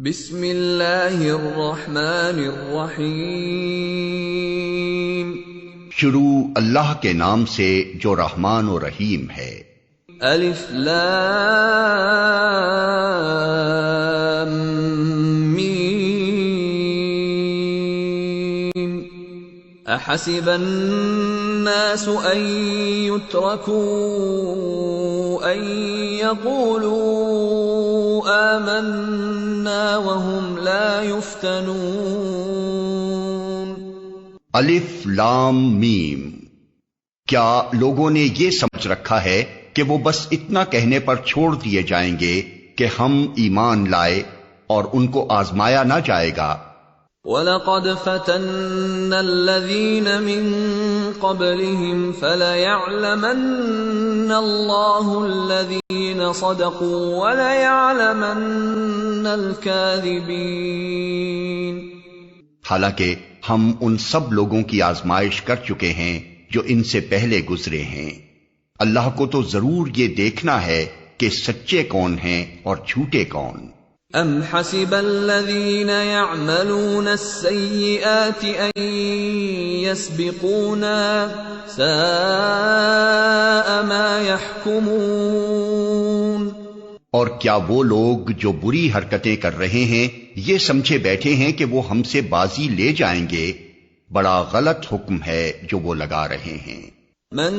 بسم اللہ الرحمن الرحیم۔ شروع اللہ کے نام سے جو رحمان و رحیم ہے۔ الف لام میم۔ احسب الناس ان يتركوا ان يقولوا آمنا وهم لا يفتنون۔ الف لام میم۔ کیا لوگوں نے یہ سمجھ رکھا ہے کہ وہ بس اتنا کہنے پر چھوڑ دیے جائیں گے کہ ہم ایمان لائے اور ان کو آزمایا نہ جائے گا؟ وَلَقَدْ فَتَنَّا الَّذِينَ مِن قَبْلِهِمْ فَلَيَعْلَمَنَّ اللَّهُ الَّذِينَ صَدَقُوا وَلَيَعْلَمَنَّ الْكَاذِبِينَ۔ حالانکہ ہم ان سب لوگوں کی آزمائش کر چکے ہیں جو ان سے پہلے گزرے ہیں۔ اللہ کو تو ضرور یہ دیکھنا ہے کہ سچے کون ہیں اور جھوٹے کون۔ ام حسب الذین یعملون السیئات ان یسبقونا ساء ما یحکمون۔ اور کیا وہ لوگ جو بری حرکتیں کر رہے ہیں یہ سمجھے بیٹھے ہیں کہ وہ ہم سے بازی لے جائیں گے؟ بڑا غلط حکم ہے جو وہ لگا رہے ہیں۔ من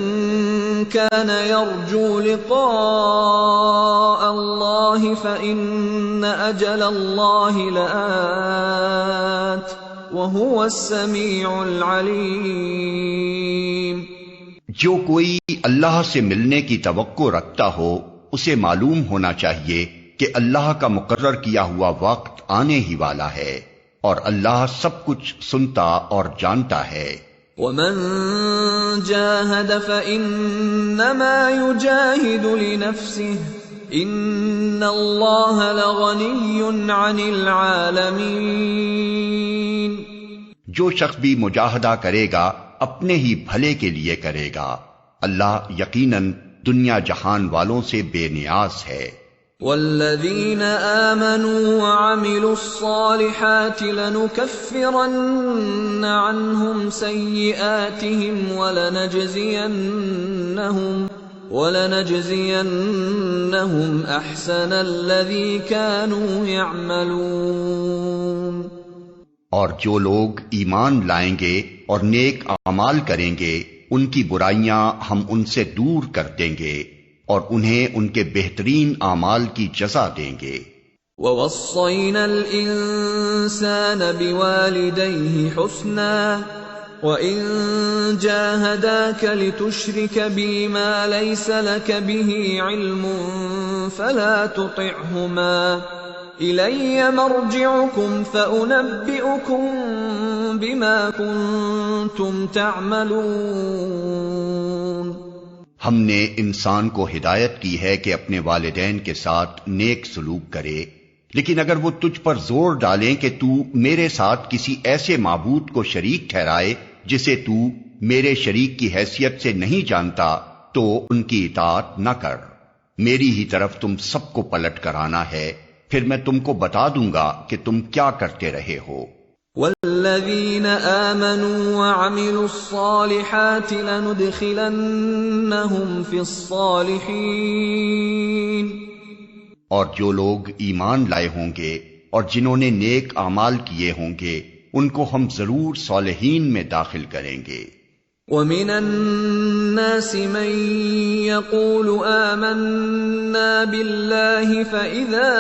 كان يرجو لقاء الله فإن أجل الله لآت وهو السميع العليم۔ جو کوئی اللہ سے ملنے کی توقع رکھتا ہو اسے معلوم ہونا چاہیے کہ اللہ کا مقرر کیا ہوا وقت آنے ہی والا ہے اور اللہ سب کچھ سنتا اور جانتا ہے۔ وَمَن جَاهَدَ فَإِنَّمَا يُجَاهِدُ لِنَفْسِهِ إِنَّ اللَّهَ لَغَنِيٌّ عَنِ الْعَالَمِينَ۔ جو شخص بھی مجاہدہ کرے گا اپنے ہی بھلے کے لیے کرے گا، اللہ یقیناً دنیا جہان والوں سے بے نیاز ہے۔ والذین آمنوا وعملوا الصالحات لنكفرن عنهم سیئاتهم ولنجزینهم احسن الذی كانوا يعملون۔ اور جو لوگ ایمان لائیں گے اور نیک اعمال کریں گے ان کی برائیاں ہم ان سے دور کر دیں گے اور انہیں ان کے بہترین اعمال کی جزا دیں گے۔ وَوَصَّيْنَا الْإِنسَانَ بِوَالِدَيْهِ حُسْنًا وَإِن جَاهَدَاكَ لِتُشْرِكَ بِي مَا لَيْسَ لَكَ بِهِ عِلْمٌ فَلَا تُطِعْهُمَا إِلَيَّ مَرْجِعُكُمْ فَأُنَبِّئُكُم بِمَا كُنتُمْ تَعْمَلُونَ۔ ہم نے انسان کو ہدایت کی ہے کہ اپنے والدین کے ساتھ نیک سلوک کرے، لیکن اگر وہ تجھ پر زور ڈالیں کہ تو میرے ساتھ کسی ایسے معبود کو شریک ٹھہرائے جسے تو میرے شریک کی حیثیت سے نہیں جانتا تو ان کی اطاعت نہ کر۔ میری ہی طرف تم سب کو پلٹ کر آنا ہے، پھر میں تم کو بتا دوں گا کہ تم کیا کرتے رہے ہو۔ والذین آمنوا وعملوا الصالحات لندخلنهم فی الصالحین۔ اور جو لوگ ایمان لائے ہوں گے اور جنہوں نے نیک اعمال کیے ہوں گے ان کو ہم ضرور صالحین میں داخل کریں گے۔ وَمِنَ النَّاسِ مَن يَقُولُ آمَنَّا بِاللَّهِ فَإِذَا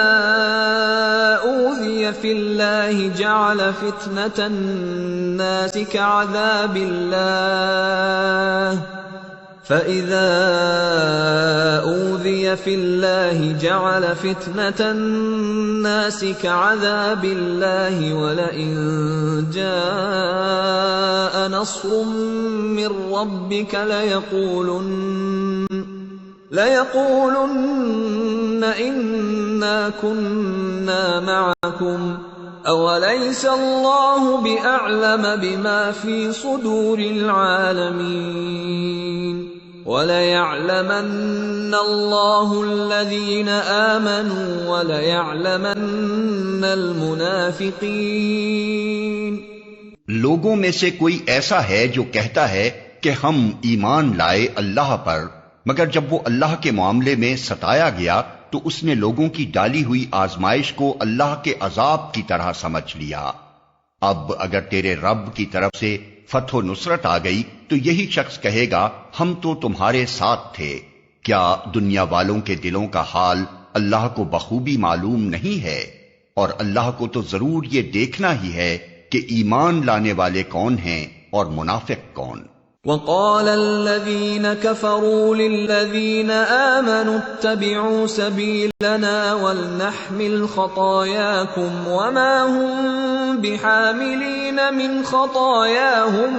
أُوذِيَ فِي اللَّهِ جَعَلَ فِتْنَةَ النَّاسِ كَعَذَابِ اللَّهِ فَإِذَا أُوذِيَ فِي اللَّهِ جَعَلَ فِتْنَةَ النَّاسِ كَعَذَابِ اللَّهِ وَلَئِن جَاءَ نَصْرٌ مِّن رَّبِّكَ لَيَقُولُنَّ إِنَّا كُنَّا مَعَكُمْ أَوَلَيْسَ اللَّهُ بِأَعْلَمَ بِمَا فِي صُدُورِ الْعَالَمِينَ۔ وَلَيَعْلَمَنَّ اللَّهُ الَّذِينَ آمَنُوا وَلَيَعْلَمَنَّ الْمُنَافِقِينَ۔ لوگوں میں سے کوئی ایسا ہے جو کہتا ہے کہ ہم ایمان لائے اللہ پر، مگر جب وہ اللہ کے معاملے میں ستایا گیا تو اس نے لوگوں کی ڈالی ہوئی آزمائش کو اللہ کے عذاب کی طرح سمجھ لیا۔ اب اگر تیرے رب کی طرف سے فتح و نصرت آ گئی تو یہی شخص کہے گا ہم تو تمہارے ساتھ تھے۔ کیا دنیا والوں کے دلوں کا حال اللہ کو بخوبی معلوم نہیں ہے؟ اور اللہ کو تو ضرور یہ دیکھنا ہی ہے کہ ایمان لانے والے کون ہیں اور منافق کون۔ وَقَالَ الَّذِينَ كَفَرُوا لِلَّذِينَ آمَنُوا اتَّبِعُوا سَبِيلَنَا وَلْنَحْمِلْ خَطَايَاكُمْ وَمَا هُمْ بِحَامِلِينَ مِنْ خَطَايَاهُمْ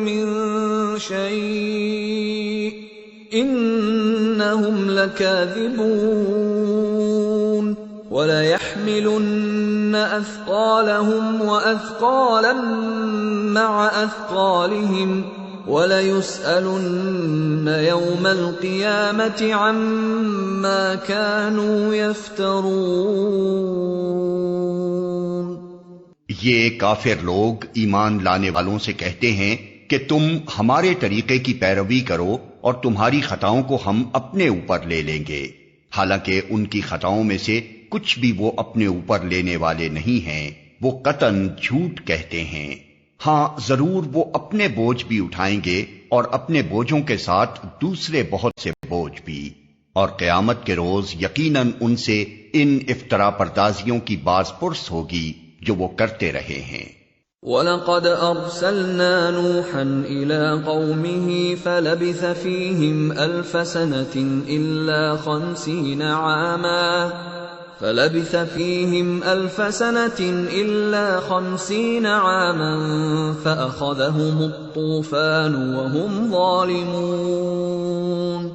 مِنْ شَيْءٍ إِنَّهُمْ لَكَاذِبُونَ وَلَيَحْمِلُنَّ أَثْقَالَهُمْ وَأَثْقَالًا مَعَ أَثْقَالِهِمْ وَلَيُسْأَلُنَّ يَوْمَ الْقِيَامَةِ عَمَّا كَانُوا يَفْتَرُونَ۔ یہ کافر لوگ ایمان لانے والوں سے کہتے ہیں کہ تم ہمارے طریقے کی پیروی کرو اور تمہاری خطاؤں کو ہم اپنے اوپر لے لیں گے، حالانکہ ان کی خطاؤں میں سے کچھ بھی وہ اپنے اوپر لینے والے نہیں ہیں، وہ قطعاً جھوٹ کہتے ہیں۔ ہاں ضرور وہ اپنے بوجھ بھی اٹھائیں گے اور اپنے بوجھوں کے ساتھ دوسرے بہت سے بوجھ بھی، اور قیامت کے روز یقیناً ان سے ان افترا پردازیوں کی باز پرس ہوگی جو وہ کرتے رہے ہیں۔ وَلَقَدْ أَرْسَلْنَا نُوحًا إِلَىٰ قَوْمِهِ فَلَبِثَ فِيهِمْ أَلْفَ سَنَةٍ إِلَّا 50 عَامًا فَأَخَذَهُمُ الطُّوفَانُ وَهُمْ ظَالِمُونَ۔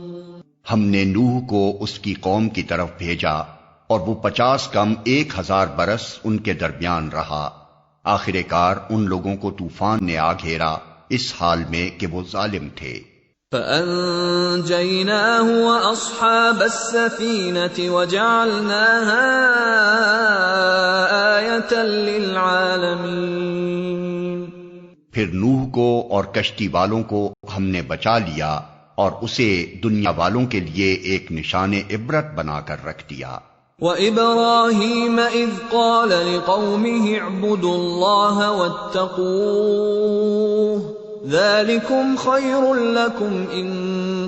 ہم نے نوح کو اس کی قوم کی طرف بھیجا اور وہ 50 کم 1000 برس ان کے درمیان رہا، آخر کار ان لوگوں کو طوفان نے آ گھیرا اس حال میں کہ وہ ظالم تھے۔ فَأَنجَيْنَاهُ وَأَصْحَابَ السَّفِينَةِ وَجَعَلْنَاهَا آيَةً لِّلْعَالَمِينَ۔ پھر نوح کو اور کشتی والوں کو ہم نے بچا لیا اور اسے دنیا والوں کے لیے ایک نشان عبرت بنا کر رکھ دیا۔ وَإِبْرَاهِيمَ إِذْ قَالَ لِقَوْمِهِ اعْبُدُوا اللَّهَ وَاتَّقُوهُ ذَلِكُمْ خَيْرٌ لَكُمْ إِن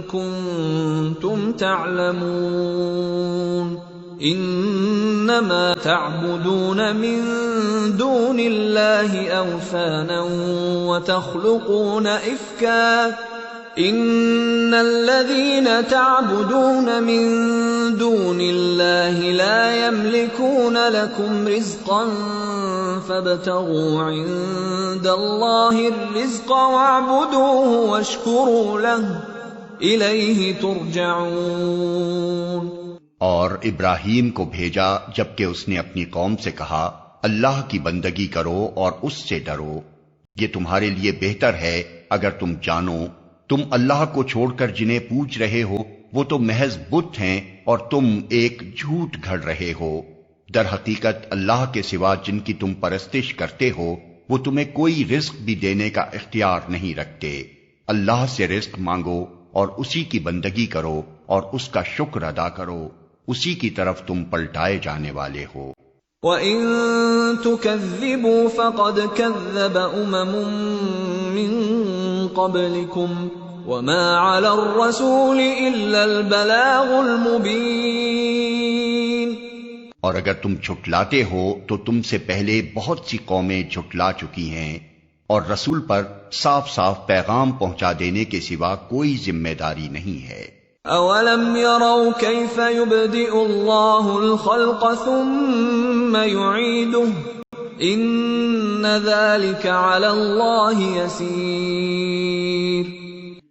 كُنتُمْ تَعْلَمُونَ إِنَّمَا تَعْبُدُونَ مِن دُونِ اللَّهِ أَوْثَانًا وَتَخْلُقُونَ إِفْكًا إِنَّ الَّذِينَ تَعْبُدُونَ مِن دُونِ اللَّهِ لَا يَمْلِكُونَ لَكُمْ رِزْقًا فَابْتَغُوا عِندَ اللَّهِ الرِّزْقَ وَاعْبُدُوهُ وَاشْكُرُوا لَهُ إِلَيْهِ تُرْجَعُونَ۔ اور ابراہیم کو بھیجا جبکہ اس نے اپنی قوم سے کہا اللہ کی بندگی کرو اور اس سے ڈرو، یہ تمہارے لیے بہتر ہے اگر تم جانو تم اللہ کو چھوڑ کر جنہیں پوج رہے ہو وہ تو محض بت ہیں اور تم ایک جھوٹ گھڑ رہے ہو۔ در حقیقت اللہ کے سوا جن کی تم پرستش کرتے ہو وہ تمہیں کوئی رزق بھی دینے کا اختیار نہیں رکھتے۔ اللہ سے رزق مانگو اور اسی کی بندگی کرو اور اس کا شکر ادا کرو، اسی کی طرف تم پلٹائے جانے والے ہو۔ وَإِن تُكَذِّبُوا فَقَدْ كَذَّبَ أُمَمٌ مِّن قَبْلِكُمْ وَمَا عَلَى الرَّسُولِ إِلَّا الْبَلَاغُ الْمُبِينُ۔ اور اگر تم جھٹلاتے ہو تو تم سے پہلے بہت سی قومیں جھٹلا چکی ہیں، اور رسول پر صاف صاف پیغام پہنچا دینے کے سوا کوئی ذمہ داری نہیں ہے۔ أَوَلَمْ يَرَوْا كَيْفَ يُبْدِئُ اللَّهُ الْخَلْقَ ثُمَّ يُعِيدُهُ إِنَّ ذَلِكَ عَلَى اللَّهِ يَسِيرٌ۔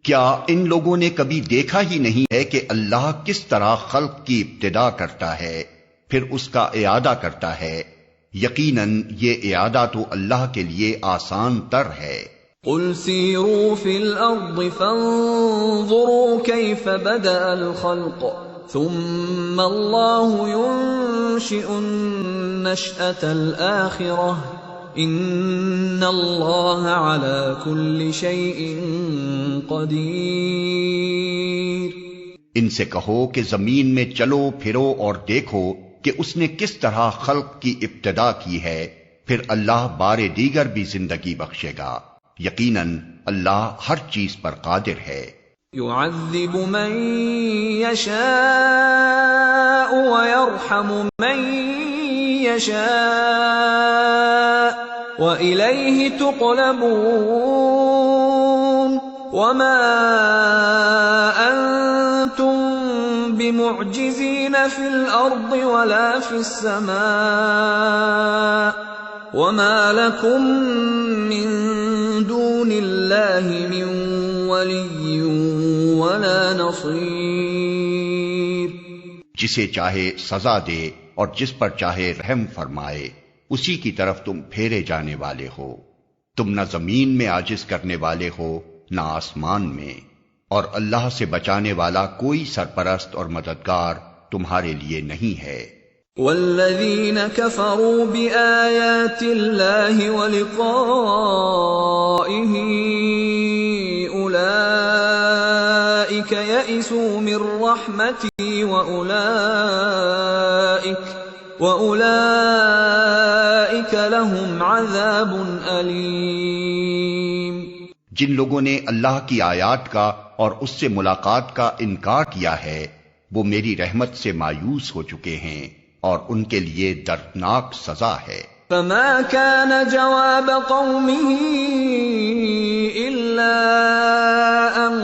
کیا ان لوگوں نے کبھی دیکھا ہی نہیں ہے کہ اللہ کس طرح خلق کی ابتدا کرتا ہے پھر اس کا اعادہ کرتا ہے؟ یقیناً یہ اعادہ تو اللہ کے لیے آسان تر ہے۔ قل سیروا فی الارض فانظروا کیف بدأ الخلق ثم اللہ ينشئ النشأة الآخرة ان اللہ علی کل شیء قدیر۔ ان سے کہو کہ زمین میں چلو پھرو اور دیکھو کہ اس نے کس طرح خلق کی ابتدا کی ہے، پھر اللہ بار دیگر بھی زندگی بخشے گا، یقیناً اللہ ہر چیز پر قادر ہے۔ يعذب من يشاء ويرحم من يشاء وإليه تقلبون وما أنتم بمعجزين في الأرض ولا في السماء وما لكم من دون الله من ولي ولا نصير۔ جسے چاہے سزا دے اور جس پر چاہے رحم فرمائے، اسی کی طرف تم پھیرے جانے والے ہو۔ تم نہ زمین میں عاجز کرنے والے ہو نہ آسمان میں، اور اللہ سے بچانے والا کوئی سرپرست اور مددگار تمہارے لیے نہیں ہے۔ والذین کفروا بآیات اللہ ولقائہ اولئک یئسوا من رحمتی وَأُولَئِكَ لَهُمْ عَذَابٌ أَلِيمٌ۔ جن لوگوں نے اللہ کی آیات کا اور اس سے ملاقات کا انکار کیا ہے وہ میری رحمت سے مایوس ہو چکے ہیں اور ان کے لیے دردناک سزا ہے۔ فَمَا كَانَ جَوَابَ قَوْمِهِ إِلَّا أَن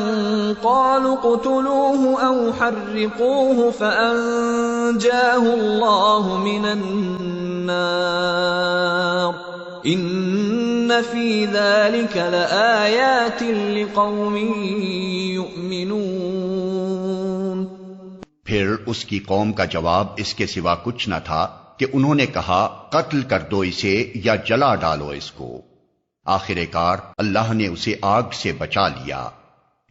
قَالُوا اقْتُلُوهُ أَوْ حَرِّقُوهُ فَأَنجَاهُ اللَّهُ مِنَ النَّارِ إِنَّ فِي ذَلِكَ لَآيَاتٍ لِقَوْمٍ يُؤْمِنُونَ۔ پھر اس کی قوم کا جواب اس کے سوا کچھ نہ تھا کہ انہوں نے کہا قتل کر دو اسے یا جلا ڈالو اس کو۔ آخر کار اللہ نے اسے آگ سے بچا لیا۔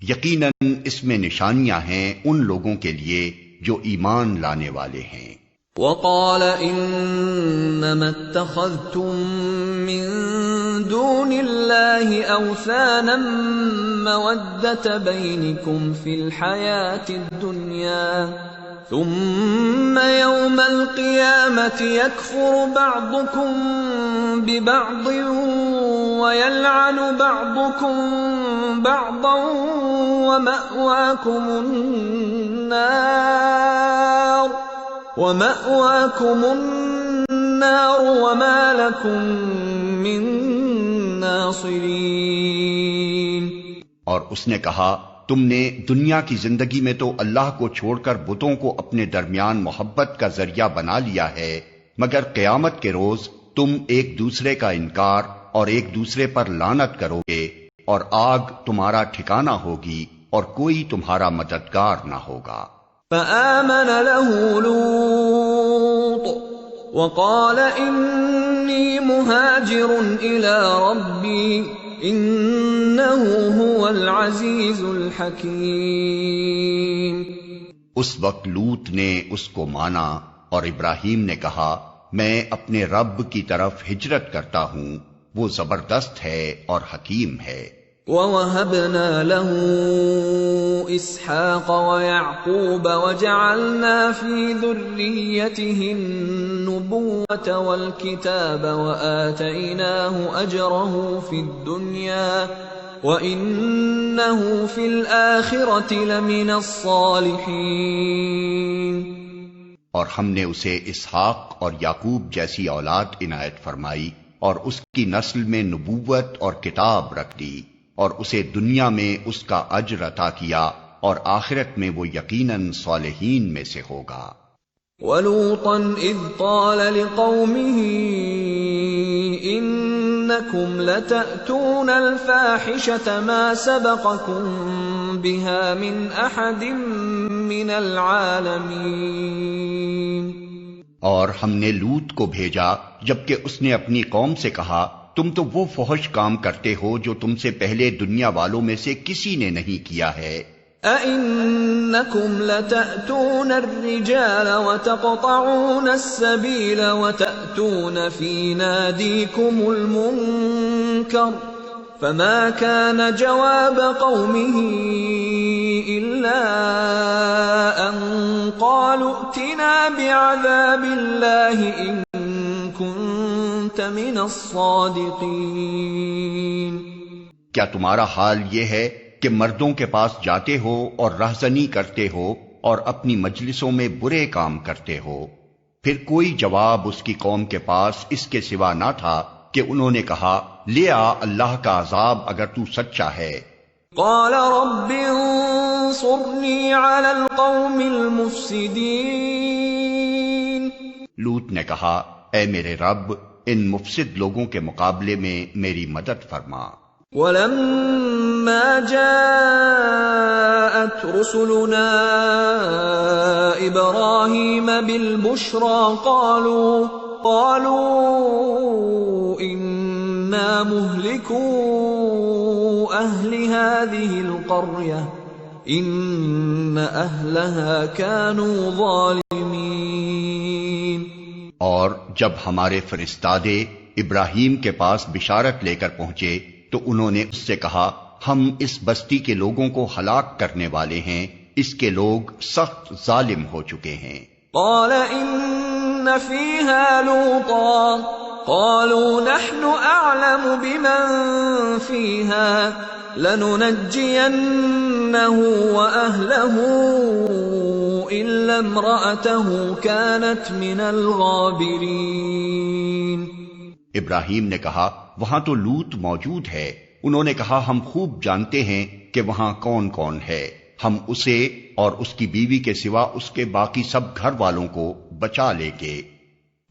یقیناً اس میں نشانیاں ہیں ان لوگوں کے لیے جو ایمان لانے والے ہیں۔ وقال انما اتخذتم من دون الله اوثانا مودة بينكم في الحياة الدنيا ثم يوم القيامة يكفر بعضكم ببعض ويلعن بعضكم بعضا ومأواكم النار وما لكم من ناصرين۔ اور اس نے کہا تم نے دنیا کی زندگی میں تو اللہ کو چھوڑ کر بتوں کو اپنے درمیان محبت کا ذریعہ بنا لیا ہے، مگر قیامت کے روز تم ایک دوسرے کا انکار اور ایک دوسرے پر لعنت کرو گے، اور آگ تمہارا ٹھکانہ ہوگی اور کوئی تمہارا مددگار نہ ہوگا۔ فآمن له لوط وقال انی مہاجر الی ربی انہ هو العزیز الحکیم۔ اس وقت لوط نے اس کو مانا اور ابراہیم نے کہا میں اپنے رب کی طرف ہجرت کرتا ہوں، وہ زبردست ہے اور حکیم ہے۔ وَوَهَبْنَا لَهُ إِسْحَاقَ وَيَعْقُوبَ وَجَعَلْنَا فِي ذُرِّيَّتِهِ النُّبُوَّةَ وَالْكِتَابَ وَآتَيْنَاهُ أَجْرَهُ فِي الدُّنْيَا وَإِنَّهُ فِي الْآخِرَةِ لَمِنَ الصَّالِحِينَ۔ اور ہم نے اسے اسحاق اور یعقوب جیسی اولاد عنایت فرمائی اور اس کی نسل میں نبوت اور کتاب رکھ دی، اور اسے دنیا میں اس کا اجر عطا کیا اور آخرت میں وہ یقیناً صالحین میں سے ہوگا۔ وَلُوطًا إِذْ قَالَ لِقَوْمِهِ إِنَّكُمْ لَتَأْتُونَ الْفَاحِشَةَ مَا سَبَقَكُمْ بِهَا مِنْ أَحَدٍ مِّنَ الْعَالَمِينَ۔ اور ہم نے لوط کو بھیجا جبکہ اس نے اپنی قوم سے کہا تم تو وہ فحش کام کرتے ہو جو تم سے پہلے دنیا والوں میں سے کسی نے نہیں کیا ہے۔ أَإِنَّكُمْ لَتَأْتُونَ الرِّجَالَ وَتَقْطَعُونَ السَّبِيلَ وَتَأْتُونَ فِي نَادِيكُمُ الْمُنكَرَ فَمَا كَانَ جَوَابَ قَوْمِهِ إِلَّا أَن قَالُوا ائْتِنَا بِعَذَابِ اللَّهِ إِن كُنتَ مِنَ الصَّادِقِينَ۔ کیا تمہارا حال یہ ہے کہ مردوں کے پاس جاتے ہو اور رہزنی کرتے ہو اور اپنی مجلسوں میں برے کام کرتے ہو؟ پھر کوئی جواب اس کی قوم کے پاس اس کے سوا نہ تھا کہ انہوں نے کہا لے آ اللہ کا عذاب اگر تو سچا ہے۔ قال رب انصرنی علی القوم المفسدین۔ لوط نے کہا اے میرے رب ان مفسد لوگوں کے مقابلے میں میری مدد فرما۔ وَلَمَّا جَاءَتْ رُسُلُنَا إِبْرَاهِيمَ بِالْبُشْرَى قَالُوا إِنَّا مُهْلِكُو أَهْلِ هَذِهِ الْقَرْيَةِ إِنَّ أَهْلَهَا كَانُوا ظَالِمِينَ۔ اور جب ہمارے فرستادے ابراہیم کے پاس بشارت لے کر پہنچے تو انہوں نے اس سے کہا ہم اس بستی کے لوگوں کو ہلاک کرنے والے ہیں، اس کے لوگ سخت ظالم ہو چکے ہیں۔ قال ان فيها لوطا قالوا نحن اعلم بمن فيها لننجينه واهله الا امرأته كانت من الغابرين۔ ابراہیم نے کہا وہاں تو لوط موجود ہے۔ انہوں نے کہا ہم خوب جانتے ہیں کہ وہاں کون کون ہے، ہم اسے اور اس کی بیوی کے سوا اس کے باقی سب گھر والوں کو بچا لے گے۔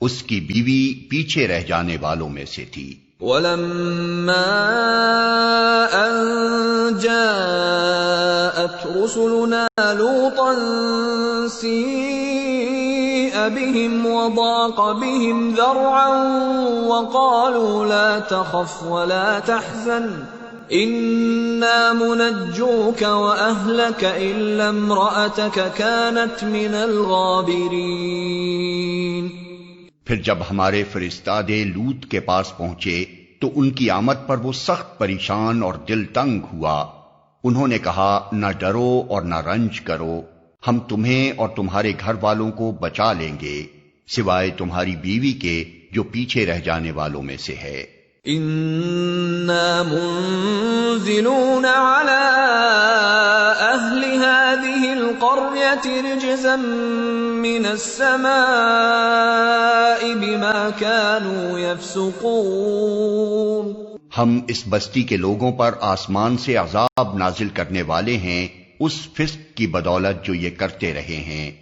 اس کی بیوی پیچھے رہ جانے والوں میں سے تھی۔ وَلَمَّا أَن جَاءَتْ رُسُلُنَا لُوطًا سِيءَ بِهِمْ وَضَاقَ بِهِمْ ذَرْعًا وَقَالُوا لَا تَخَفْ وَلَا تَحْزَنْ إِنَّا مُنَجُّوكَ وَأَهْلَكَ إِلَّا امْرَأَتَكَ كَانَتْ مِنَ الْغَابِرِينَ۔ پھر جب ہمارے فرستادے لوط کے پاس پہنچے تو ان کی آمد پر وہ سخت پریشان اور دل تنگ ہوا۔ انہوں نے کہا نہ ڈرو اور نہ رنج کرو، ہم تمہیں اور تمہارے گھر والوں کو بچا لیں گے سوائے تمہاری بیوی کے جو پیچھے رہ جانے والوں میں سے ہے۔ اِنَّا مُنزِلُونَ عَلَىٰ أَهْلِ هَٰذِهِ الْقَرْيَةِ رِجْزًا مِّنَ السَّمَاءِ بِمَا كَانُوا يَفْسُقُونَ۔ ہم اس بستی کے لوگوں پر آسمان سے عذاب نازل کرنے والے ہیں اس فسق کی بدولت جو یہ کرتے رہے ہیں۔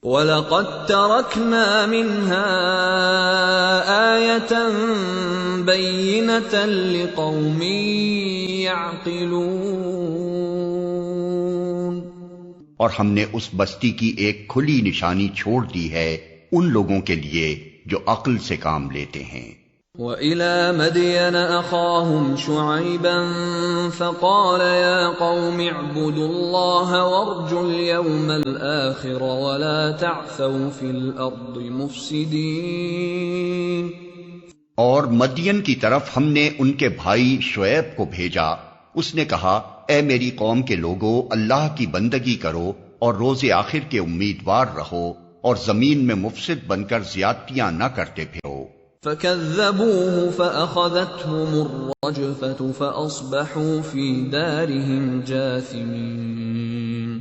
وَلَقَدْ تَرَكْنَا مِنْهَا آيَةً بَيِّنَةً لِقَوْمٍ يَعْقِلُونَ۔ اور ہم نے اس بستی کی ایک کھلی نشانی چھوڑ دی ہے ان لوگوں کے لیے جو عقل سے کام لیتے ہیں۔ وَإِلَى مَدْيَنَ أَخَاهُمْ شُعَيْبًا فَقَالَ يَا قَوْمِ اعْبُدُوا اللَّهَ وَارْجُوا الْيَوْمَ الْآخِرَ وَلَا تَعْثَوْا فِي الْأَرْضِ مُفْسِدِينَ۔ اور مدین کی طرف ہم نے ان کے بھائی شعیب کو بھیجا، اس نے کہا اے میری قوم کے لوگو اللہ کی بندگی کرو اور روز آخر کے امیدوار رہو اور زمین میں مفسد بن کر زیادتیاں نہ کرتے پھرو۔ فَكَذَّبُوهُ فَأَخَذَتْهُمُ الرَّجْفَةُ فَأَصْبَحُوا فِي دَارِهِمْ جَاثِمِينَ۔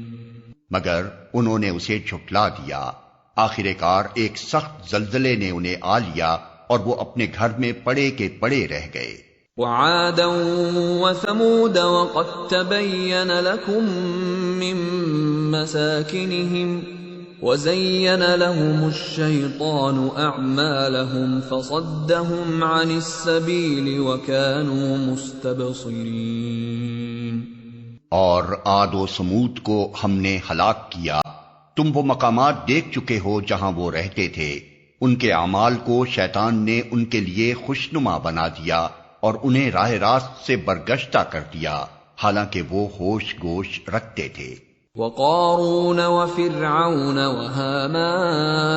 مگر انہوں نے اسے جھٹلا دیا، آخر کار ایک سخت زلزلے نے انہیں آ لیا اور وہ اپنے گھر میں پڑے کے پڑے رہ گئے۔ وَعَادًا وَثَمُودَ وَقَدْ تَبَيَّنَ لَكُم مِّن مَّسَاكِنِهِمْ وَزَيَّنَ لَهُمُ الشَّيْطَانُ أَعْمَالَهُمْ فَصَدَّهُمْ عَنِ السَّبِيلِ وَكَانُوا مُسْتَبْصِرِينَ۔ اور عاد و سمود کو ہم نے ہلاک کیا، تم وہ مقامات دیکھ چکے ہو جہاں وہ رہتے تھے، ان کے اعمال کو شیطان نے ان کے لیے خوشنما بنا دیا اور انہیں راہ راست سے برگشتہ کر دیا حالانکہ وہ ہوش گوش رکھتے تھے۔ وقارون وفرعون وهامان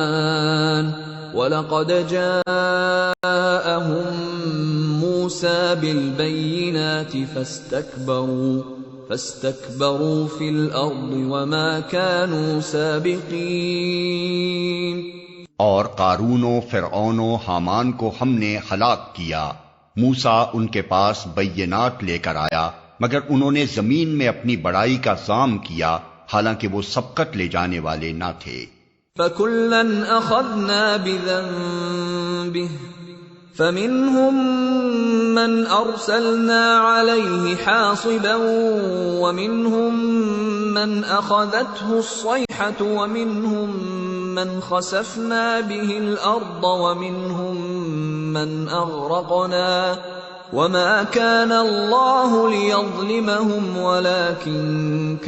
وَلَقَدْ جَاءَهُم مُوسَى بِالْبَيِّنَاتِ فَاسْتَكْبَرُوا فِي الْأَرْضِ وَمَا كَانُوا سَابِقِينَ۔ اور قارون و فرعون و حامان کو ہم نے ہلاک کیا، موسیٰ ان کے پاس بینات لے کر آیا مگر انہوں نے زمین میں اپنی بڑائی کا ظام کیا حالانکہ وہ سبقت لے جانے والے نہ تھے۔ فَكُلًّا أَخَذْنَا بِذَنبِهِ فَمِنْهُمْ مَنْ أَرْسَلْنَا عَلَيْهِ حَاصِبًا وَمِنْهُمْ مَنْ أَخَذَتْهُ الصَّيْحَةُ وَمِنْهُمْ مَنْ خَسَفْنَا بِهِ الْأَرْضَ وَمِنْهُمْ مَنْ أَغْرَقْنَا وَمَا كَانَ اللَّهُ لِيَظْلِمَهُمْ وَلَكِنْ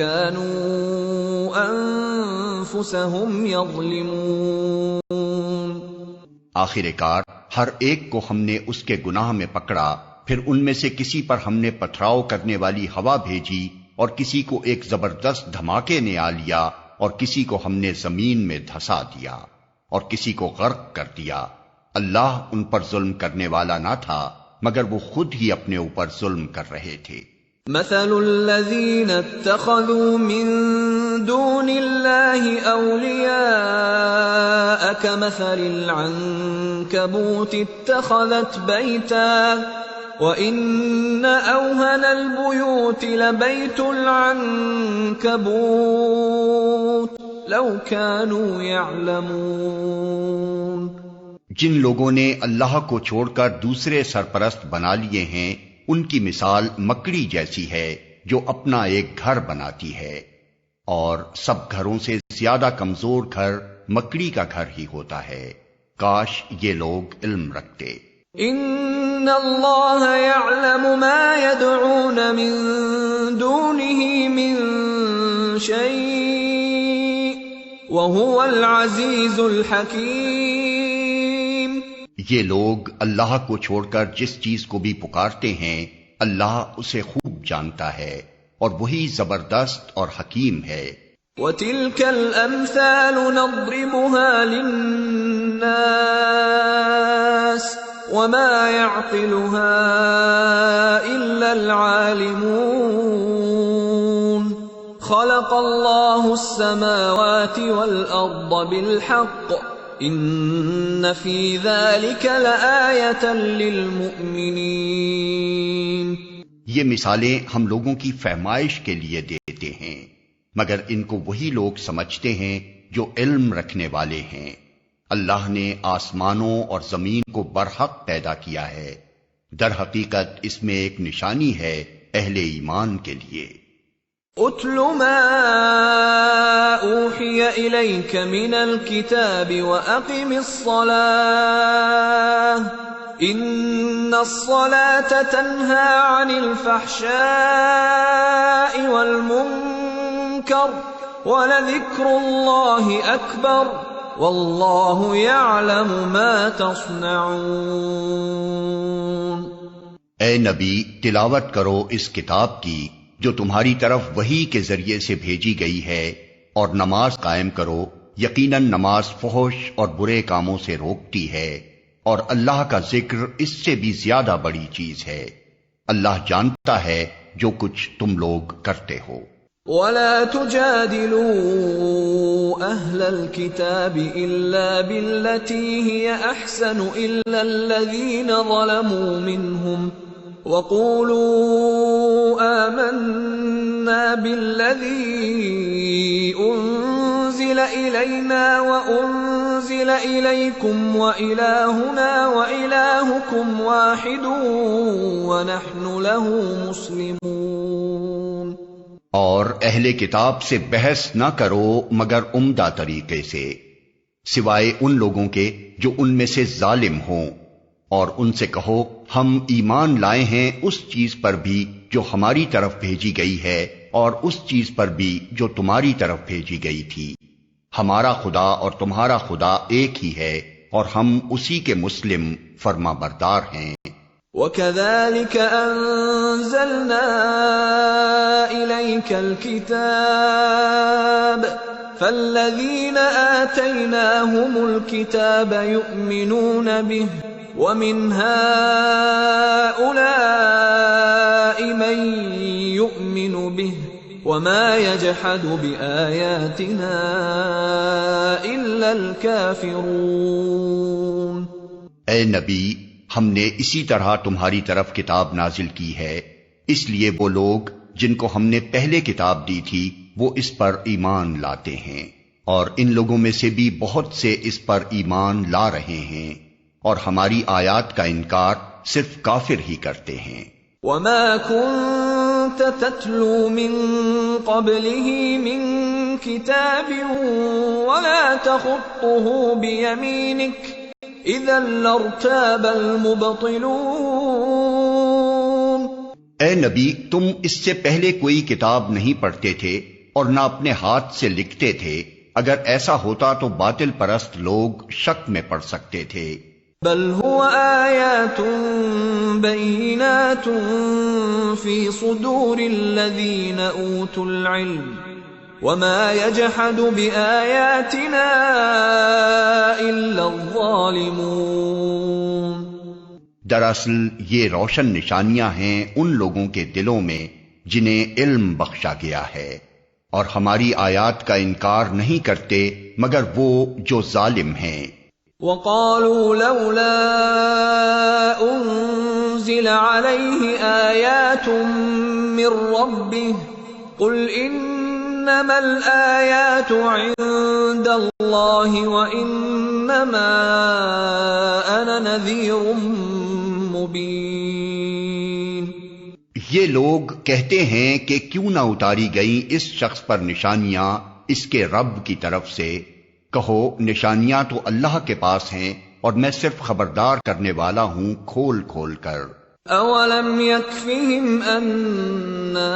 كَانُوا أَنفُسَهُمْ يَظْلِمُونَ۔ آخر کار ہر ایک کو ہم نے اس کے گناہ میں پکڑا، پھر ان میں سے کسی پر ہم نے پتھراؤ کرنے والی ہوا بھیجی اور کسی کو ایک زبردست دھماکے نے آ لیا اور کسی کو ہم نے زمین میں دھسا دیا اور کسی کو غرق کر دیا۔ اللہ ان پر ظلم کرنے والا نہ تھا مگر وہ خود ہی اپنے اوپر ظلم کر رہے تھے۔ مثل الذين اتخذوا من دون الله أولياء كمثل العنكبوت اتخذت بيتا وإن أوهن البيوت لبيت العنكبوت لو كانوا يعلمون۔ جن لوگوں نے اللہ کو چھوڑ کر دوسرے سرپرست بنا لیے ہیں ان کی مثال مکڑی جیسی ہے جو اپنا ایک گھر بناتی ہے، اور سب گھروں سے زیادہ کمزور گھر مکڑی کا گھر ہی ہوتا ہے۔ کاش یہ لوگ علم رکھتے۔ ان اللہ یعلم ما يدعون من دونه من شیء وهو العزیز الحکیم۔ یہ لوگ اللہ کو چھوڑ کر جس چیز کو بھی پکارتے ہیں اللہ اسے خوب جانتا ہے اور وہی زبردست اور حکیم ہے۔ وَتِلْكَ الْأَمْثَالُ نَضْرِبُهَا لِلنَّاسِ وَمَا يَعْقِلُهَا إِلَّا الْعَالِمُونَ۔ خَلَقَ اللَّهُ السَّمَاوَاتِ وَالْأَرْضَ بِالْحَقِّ ان فی ذلک لآیۃ للمؤمنین۔ یہ مثالیں ہم لوگوں کی فہمائش کے لیے دیتے ہیں مگر ان کو وہی لوگ سمجھتے ہیں جو علم رکھنے والے ہیں۔ اللہ نے آسمانوں اور زمین کو برحق پیدا کیا ہے، در حقیقت اس میں ایک نشانی ہے اہل ایمان کے لیے۔ اتل ما اوحی الیک من الکتاب واقم الصلاة ان الصلاة تنہی عن الفحشاء والمنکر ولذکر اللہ اکبر واللہ یعلم ما تصنعون۔ اے نبی تلاوت کرو اس کتاب کی جو تمہاری طرف وحی کے ذریعے سے بھیجی گئی ہے، اور نماز قائم کرو، یقیناً نماز فحش اور برے کاموں سے روکتی ہے، اور اللہ کا ذکر اس سے بھی زیادہ بڑی چیز ہے۔ اللہ جانتا ہے جو کچھ تم لوگ کرتے ہو۔ وَلَا تُجَادِلُوا أَهْلَ الْكِتَابِ إِلَّا بِالَّتِي هِيَ أَحْسَنُ إِلَّا الَّذِينَ ظَلَمُوا مِنْهُمْ وَقُولُوا آمَنَّا بِالَّذِي أُنزِلَ إِلَيْنَا وَأُنزِلَ إِلَيْكُمْ وَإِلَٰهُنَا وَإِلَٰهُكُمْ وَاحِدٌ وَنَحْنُ لَهُ مُسْلِمُونَ۔ اور اہل کتاب سے بحث نہ کرو مگر عمدہ طریقے سے، سوائے ان لوگوں کے جو ان میں سے ظالم ہوں، اور ان سے کہو ہم ایمان لائے ہیں اس چیز پر بھی جو ہماری طرف بھیجی گئی ہے اور اس چیز پر بھی جو تمہاری طرف بھیجی گئی تھی، ہمارا خدا اور تمہارا خدا ایک ہی ہے اور ہم اسی کے مسلم فرما بردار ہیں۔ وَكَذَلِكَ أَنزَلْنَا إِلَيْكَ الْكِتَابَ فَالَّذِينَ آتَيْنَاهُمُ الْكِتَابَ يُؤْمِنُونَ بِهِ وَمِنْ هَؤُلَاءِ مَن يُؤْمِنُ بِهِ وَمَا يَجْحَدُ بِآيَاتِنَا إِلَّا الْكَافِرُونَ۔ اے نبی، ہم نے اسی طرح تمہاری طرف کتاب نازل کی ہے، اس لیے وہ لوگ جن کو ہم نے پہلے کتاب دی تھی وہ اس پر ایمان لاتے ہیں، اور ان لوگوں میں سے بھی بہت سے اس پر ایمان لا رہے ہیں، اور ہماری آیات کا انکار صرف کافر ہی کرتے ہیں۔ وَمَا كُنْتَ تَتْلُو مِن قَبْلِهِ مِن كِتَابٍ وَلَا تَخُطُّهُ بِيَمِينِكَ إِذًا لَارْتَابَ الْمُبْطِلُونَ۔ اے نبی، تم اس سے پہلے کوئی کتاب نہیں پڑھتے تھے اور نہ اپنے ہاتھ سے لکھتے تھے، اگر ایسا ہوتا تو باطل پرست لوگ شک میں پڑ سکتے تھے۔ بل هو آیات بینات فی صدور الذین اوتوا العلم وما يجحد بآیاتنا الا الظالمون۔ دراصل یہ روشن نشانیاں ہیں ان لوگوں کے دلوں میں جنہیں علم بخشا گیا ہے، اور ہماری آیات کا انکار نہیں کرتے مگر وہ جو ظالم ہیں۔ وَقَالُوا لَوْلَا أُنزِلَ عَلَيْهِ آيَاتٌ مِّن رَّبِّهِ قُلْ إِنَّمَا الْآيَاتُ عِندَ اللَّهِ وَإِنَّمَا أَنَا نَذِيرٌ مُّبِينٌ۔ یہ لوگ کہتے ہیں کہ کیوں نہ اتاری گئیں اس شخص پر نشانیاں اس کے رب کی طرف سے؟ کہو، نشانیاں تو اللہ کے پاس ہیں اور میں صرف خبردار کرنے والا ہوں کھول کھول کر۔ اولم یکفہم انا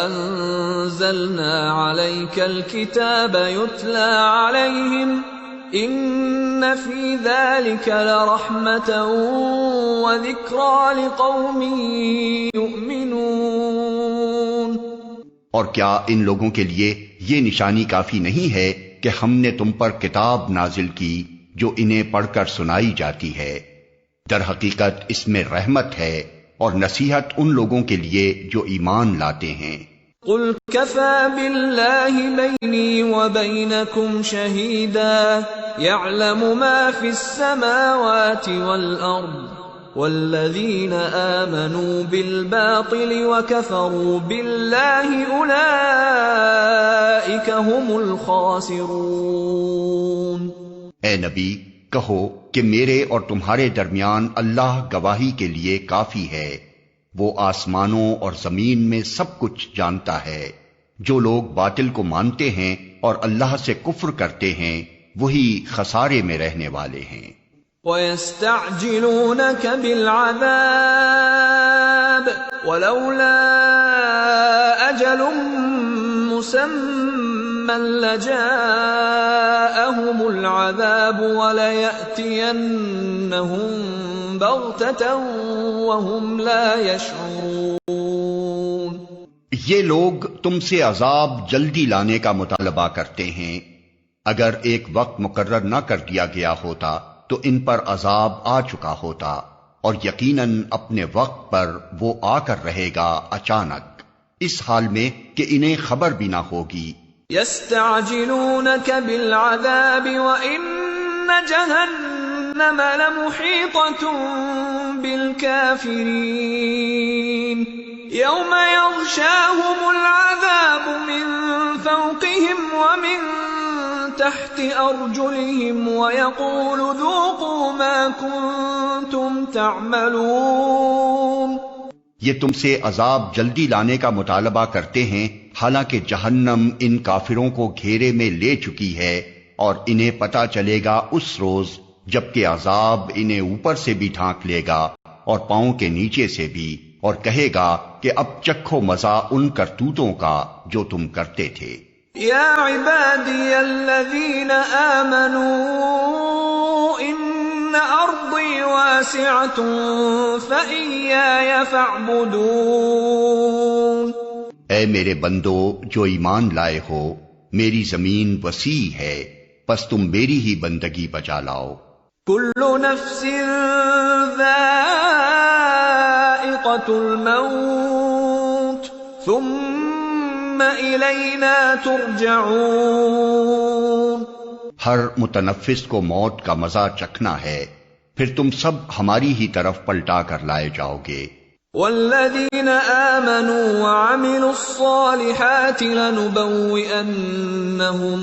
انزلنا علیک الکتاب یتلی علیہم ان فی ذلک لرحمة وذکری لقوم یؤمنون۔ اور کیا ان لوگوں کے لیے یہ نشانی کافی نہیں ہے کہ ہم نے تم پر کتاب نازل کی جو انہیں پڑھ کر سنائی جاتی ہے؟ در حقیقت اس میں رحمت ہے اور نصیحت ان لوگوں کے لیے جو ایمان لاتے ہیں۔ قل کفی باللہ بینی وبینکم شہیدا یعلم ما فی السماوات والارض والذین آمنوا بالباطل وکفروا باللہ اولئک هم الخاسرون۔ اے نبی، کہو کہ میرے اور تمہارے درمیان اللہ گواہی کے لیے کافی ہے، وہ آسمانوں اور زمین میں سب کچھ جانتا ہے۔ جو لوگ باطل کو مانتے ہیں اور اللہ سے کفر کرتے ہیں وہی خسارے میں رہنے والے ہیں۔ وَيَسْتَعْجِلُونَكَ بِالْعَذَابِ وَلَوْلَا أَجَلٌ مُّسَمًّى لَّجَاءَهُمُ الْعَذَابُ وَلَيَأْتِيَنَّهُم بَغْتَةً وَهُمْ لَا يَشْعُرُونَ۔ یہ لوگ تم سے عذاب جلدی لانے کا مطالبہ کرتے ہیں، اگر ایک وقت مقرر نہ کر دیا گیا ہوتا تو ان پر عذاب آ چکا ہوتا، اور یقیناً اپنے وقت پر وہ آ کر رہے گا اچانک، اس حال میں کہ انہیں خبر بھی نہ ہوگی۔ يَسْتَعْجِلُونَكَ بِالْعَذَابِ وَإِنَّ جَهَنَّمَ لَمُحِيطَةٌ بِالْكَافِرِينَ يَوْمَ يَغْشَاهُمُ الْعَذَابُ مِنْ فَوْقِهِمْ وَمِنْ تحت ارجلهم ويقول ذوقوا ما كنتم تعملون۔ یہ تم سے عذاب جلدی لانے کا مطالبہ کرتے ہیں، حالانکہ جہنم ان کافروں کو گھیرے میں لے چکی ہے، اور انہیں پتہ چلے گا اس روز جبکہ عذاب انہیں اوپر سے بھی ڈھانک لے گا اور پاؤں کے نیچے سے بھی، اور کہے گا کہ اب چکھو مزہ ان کرتوتوں کا جو تم کرتے تھے۔ یا عبادی الذین آمنوا ان ارضی واسعۃ واسعة فإياي فاعبدون. اے میرے بندو جو ایمان لائے ہو، میری زمین وسیع ہے، پس تم میری ہی بندگی بجا لاؤ. كل نفس ذائقة الموت ثم إلينا ترجعون. ہر متنفس کو موت کا مزہ چکھنا ہے، پھر تم سب ہماری ہی طرف پلٹا کر لائے جاؤ گے. والذين آمنوا وعملوا الصالحات لنبوئنهم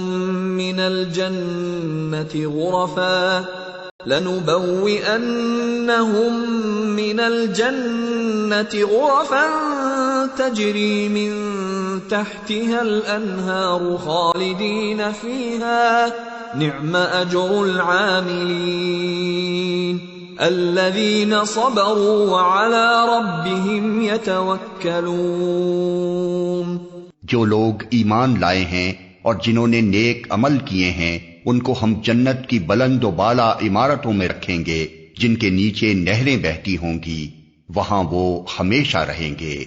من الجنة غرفا تجري من تحتها الأنهار خالدين فيها نعم أجر العاملين الذين صبروا وعلى ربهم يتوكلون. جو لوگ ایمان لائے ہیں اور جنہوں نے نیک عمل کیے ہیں، ان کو ہم جنت کی بلند و بالا عمارتوں میں رکھیں گے جن کے نیچے نہریں بہتی ہوں گی، وہاں وہ ہمیشہ رہیں گے.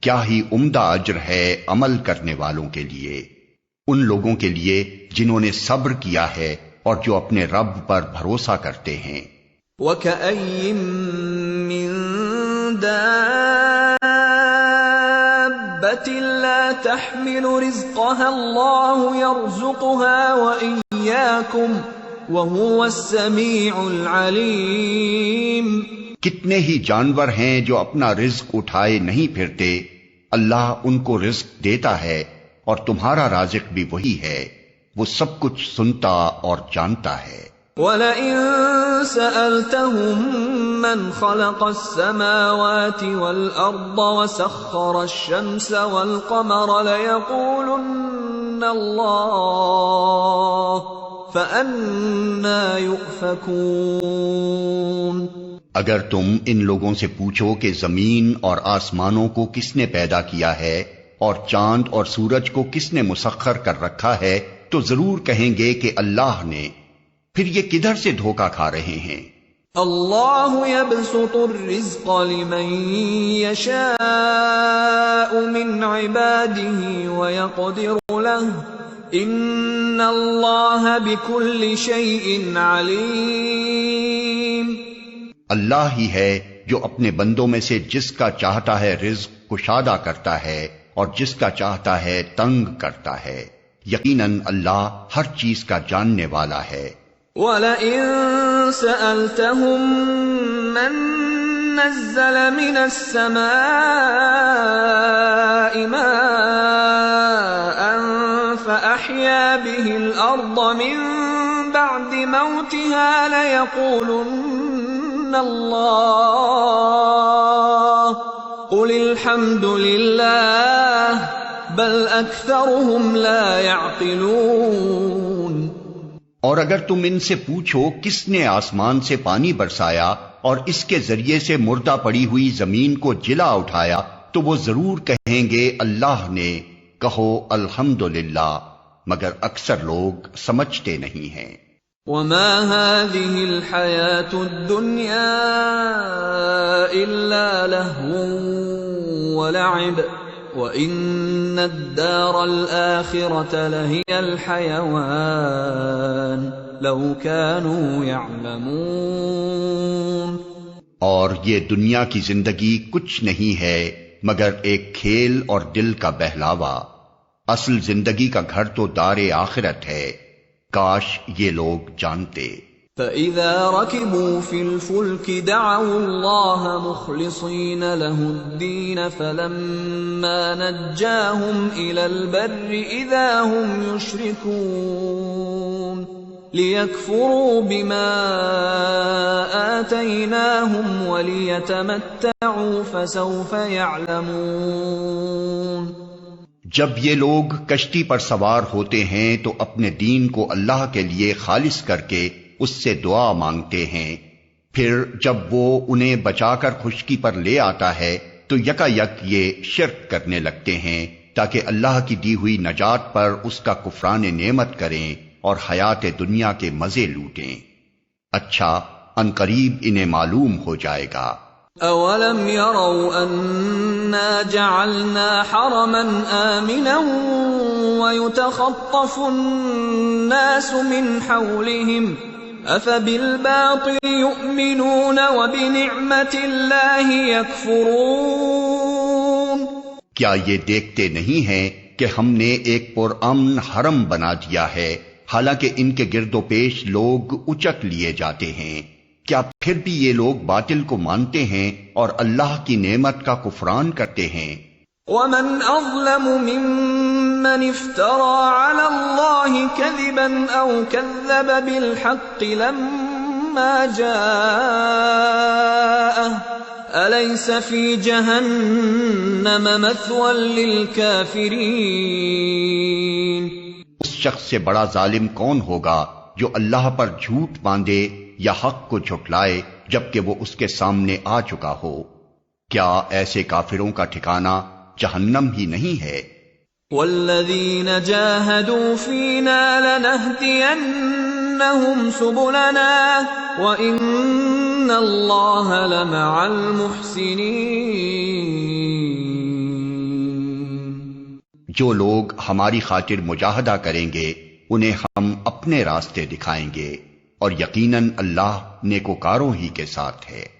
کیا ہی عمدہ اجر ہے عمل کرنے والوں کے لیے، ان لوگوں کے لیے جنہوں نے صبر کیا ہے اور جو اپنے رب پر بھروسہ کرتے ہیں. وَكَأَيٍّ مِّن دَابَّةٍ لَّا تَحْمِلُ رِزْقَهَا اللَّهُ يَرْزُقُهَا وَإِيَّاكُمْ وَهُوَ السَّمِيعُ الْعَلِيمُ. کتنے ہی جانور ہیں جو اپنا رزق اٹھائے نہیں پھرتے، اللہ ان کو رزق دیتا ہے اور تمہارا رازق بھی وہی ہے، وہ سب کچھ سنتا اور جانتا ہے. وَلَئِن سَأَلْتَهُم مَّنْ خَلَقَ السَّمَاوَاتِ وَالْأَرْضَ وَسَخَّرَ الشَّمْسَ وَالْقَمَرَ لَيَقُولُنَّ اللَّهُ فَأَنَّىٰ يُؤْفَكُونَ. اگر تم ان لوگوں سے پوچھو کہ زمین اور آسمانوں کو کس نے پیدا کیا ہے اور چاند اور سورج کو کس نے مسخر کر رکھا ہے، تو ضرور کہیں گے کہ اللہ نے. پھر یہ کدھر سے دھوکہ کھا رہے ہیں؟ اللہ یبسط الرزق لمن یشاء من عباده ویقدر له ان اللہ بكل شیء علیم. اللہ ہی ہے جو اپنے بندوں میں سے جس کا چاہتا ہے رزق کشادہ کرتا ہے اور جس کا چاہتا ہے تنگ کرتا ہے. یقیناً اللہ ہر چیز کا جاننے والا ہے. وَلَئِن سَأَلْتَهُم مَّن نَّزَّلَ مِنَ السَّمَاءِ مَاءً فَأَحْيَا بِهِ الْأَرْضَ مِن بَعْدِ مَوْتِهَا لَيَقُولُنَّ اللَّهُ قُلِ الْحَمْدُ لِلَّهِ بَلْ أَكْثَرُهُمْ لَا يَعْقِلُونَ. اور اگر تم ان سے پوچھو کس نے آسمان سے پانی برسایا اور اس کے ذریعے سے مردہ پڑی ہوئی زمین کو جلا اٹھایا، تو وہ ضرور کہیں گے اللہ نے. کہو الحمدللہ، مگر اکثر لوگ سمجھتے نہیں ہیں. وَمَا هَٰذِهِ الْحَيَاةُ الدُّنْيَا إِلَّا لَهْوٌ وَلَعِبٌ وَإِنَّ الدَّارَ الْآخِرَةَ لَهِيَ الْحَيَوَانُ لَوْ كَانُوا يَعْلَمُونَ. اور یہ دنیا کی زندگی کچھ نہیں ہے مگر ایک کھیل اور دل کا بہلاوا. اصل زندگی کا گھر تو دار آخرت ہے، کاش یہ لوگ جانتے. فَإِذَا رَكِبُوا فِي الْفُلْكِ دَعَوُا اللَّهَ مُخْلِصِينَ لَهُ الدِّينَ فَلَمَّا نَجَّاهُمْ إِلَى الْبَرِّ إِذَا هُمْ يُشْرِكُونَ لِيَكْفُرُوا بِمَا آتَيْنَاهُمْ وَلِيَتَمَتَّعُوا فَسَوْفَ يَعْلَمُونَ. جب یہ لوگ کشتی پر سوار ہوتے ہیں تو اپنے دین کو اللہ کے لیے خالص کر کے اس سے دعا مانگتے ہیں، پھر جب وہ انہیں بچا کر خشکی پر لے آتا ہے تو یکا یک یہ شرک کرنے لگتے ہیں تاکہ اللہ کی دی ہوئی نجات پر اس کا کفران نعمت کریں اور حیات دنیا کے مزے لوٹیں. اچھا، ان قریب انہیں معلوم ہو جائے گا۔ اولم يروا انا جعلنا حرما آمنا ويتخطف الناس من حولهم افبالباطل يؤمنون وبنعمة الله يكفرون۔ کیا یہ دیکھتے نہیں ہیں کہ ہم نے ایک پرامن حرم بنا دیا ہے، حالانکہ ان کے گرد و پیش لوگ اچک لیے جاتے ہیں؟ کیا پھر بھی یہ لوگ باطل کو مانتے ہیں اور اللہ کی نعمت کا کفران کرتے ہیں؟ ومن اظلم ممن افترى على الله كذبا او كذب بالحق لما جاءه أليس في جهنم مثوى للكافرين۔ اس شخص سے بڑا ظالم کون ہوگا جو اللہ پر جھوٹ باندھے یا حق کو جھٹلائے جبکہ وہ اس کے سامنے آ چکا ہو؟ کیا ایسے کافروں کا ٹھکانہ جہنم ہی نہیں ہے؟ والذین جاہدوا فینا لنہدینہم سبلنا وإن اللہ لمع المحسنین۔ جو لوگ ہماری خاطر مجاہدہ کریں گے انہیں ہم اپنے راستے دکھائیں گے، اور یقیناً اللہ نیکوکاروں ہی کے ساتھ ہے۔